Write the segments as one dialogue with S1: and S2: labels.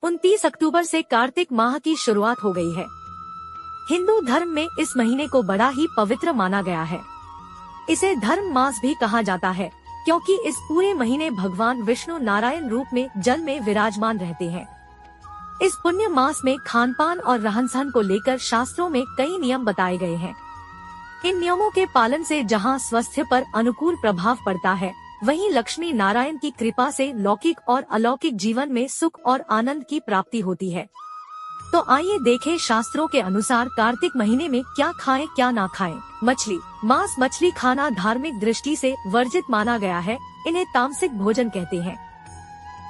S1: 29 अक्टूबर से कार्तिक माह की शुरुआत हो गई है। हिंदू धर्म में इस महीने को बड़ा ही पवित्र माना गया है। इसे धर्म मास भी कहा जाता है क्योंकि इस पूरे महीने भगवान विष्णु नारायण रूप में जल में विराजमान रहते हैं। इस पुण्य मास में खानपान और रहन सहन को लेकर शास्त्रों में कई नियम बताए गए हैं। इन नियमों के पालन से जहां स्वास्थ्य पर अनुकूल प्रभाव पड़ता है, वहीं लक्ष्मी नारायण की कृपा से लौकिक और अलौकिक जीवन में सुख और आनंद की प्राप्ति होती है। तो आइए देखें शास्त्रों के अनुसार कार्तिक महीने में क्या खाएं क्या ना खाएं। मछली, मांस मछली खाना धार्मिक दृष्टि से वर्जित माना गया है। इन्हें तामसिक भोजन कहते हैं।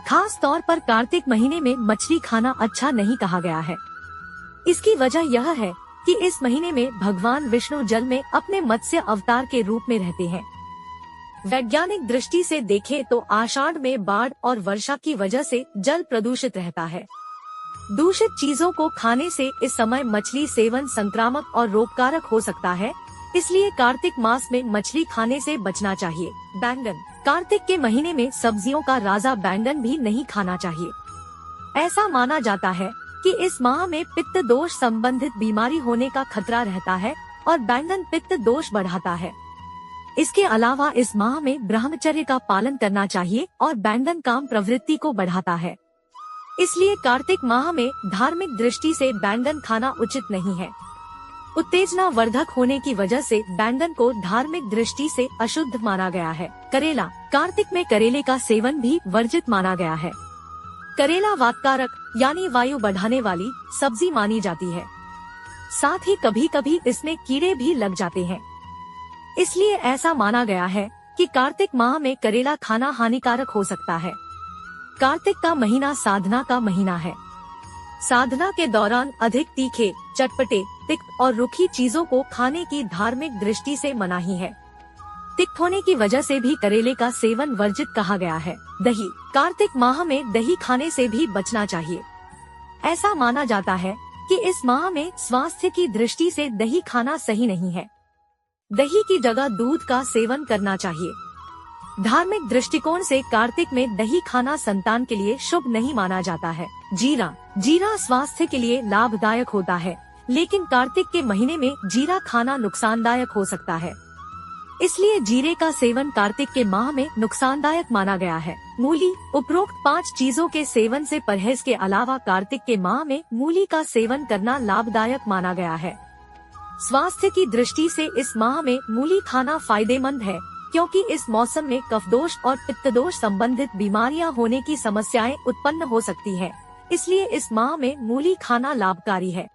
S1: खास तौर पर कार्तिक महीने में मछली खाना अच्छा नहीं कहा गया है। इसकी वजह यह है कि इस महीने में भगवान विष्णु जल में अपने मत्स्य अवतार के रूप में रहते हैं। वैज्ञानिक दृष्टि से देखें तो आषाढ़ में बाढ़ और वर्षा की वजह से जल प्रदूषित रहता है। दूषित चीजों को खाने से इस समय मछली सेवन संक्रामक और रोगकारक हो सकता है, इसलिए कार्तिक मास में मछली खाने से बचना चाहिए। बैंगन, कार्तिक के महीने में सब्जियों का राजा बैंगन भी नहीं खाना चाहिए। ऐसा माना जाता है कि इस माह में पित्त दोष संबंधित बीमारी होने का खतरा रहता है और बैंगन पित्त दोष बढ़ाता है। इसके अलावा इस माह में ब्रह्मचर्य का पालन करना चाहिए और बैंगन काम प्रवृत्ति को बढ़ाता है। इसलिए कार्तिक माह में धार्मिक दृष्टि से बैंगन खाना उचित नहीं है। उत्तेजना वर्धक होने की वजह से बैंगन को धार्मिक दृष्टि से अशुद्ध माना गया है। करेला, कार्तिक में करेले का सेवन भी वर्जित माना गया है। करेला वातकारक यानी वायु बढ़ाने वाली सब्जी मानी जाती है। साथ ही कभी कभी इसमें कीड़े भी लग जाते हैं। इसलिए ऐसा माना गया है कि कार्तिक माह में करेला खाना हानिकारक हो सकता है। कार्तिक का महीना साधना का महीना है। साधना के दौरान अधिक तीखे, चटपटे, तिक्त और रूखी चीजों को खाने की धार्मिक दृष्टि से मनाही है। तिक्त होने की वजह से भी करेले का सेवन वर्जित कहा गया है। दही, कार्तिक माह में दही खाने से भी बचना चाहिए। ऐसा माना जाता है कि इस माह में स्वास्थ्य की दृष्टि से दही खाना सही नहीं है। दही की जगह दूध का सेवन करना चाहिए। धार्मिक दृष्टिकोण से कार्तिक में दही खाना संतान के लिए शुभ नहीं माना जाता है। जीरा, जीरा स्वास्थ्य के लिए लाभदायक होता है, लेकिन कार्तिक के महीने में जीरा खाना नुकसानदायक हो सकता है। इसलिए जीरे का सेवन कार्तिक के माह में नुकसानदायक माना गया है। मूली, उपरोक्त 5 चीजों के सेवन से परहेज के अलावा कार्तिक के माह में मूली का सेवन करना लाभदायक माना गया है। स्वास्थ्य की दृष्टि से इस माह में मूली खाना फायदेमंद है, क्योंकि इस मौसम में कफदोष और पित्तदोष संबंधित बीमारियां होने की समस्याएं उत्पन्न हो सकती हैं। इसलिए इस माह में मूली खाना लाभकारी है।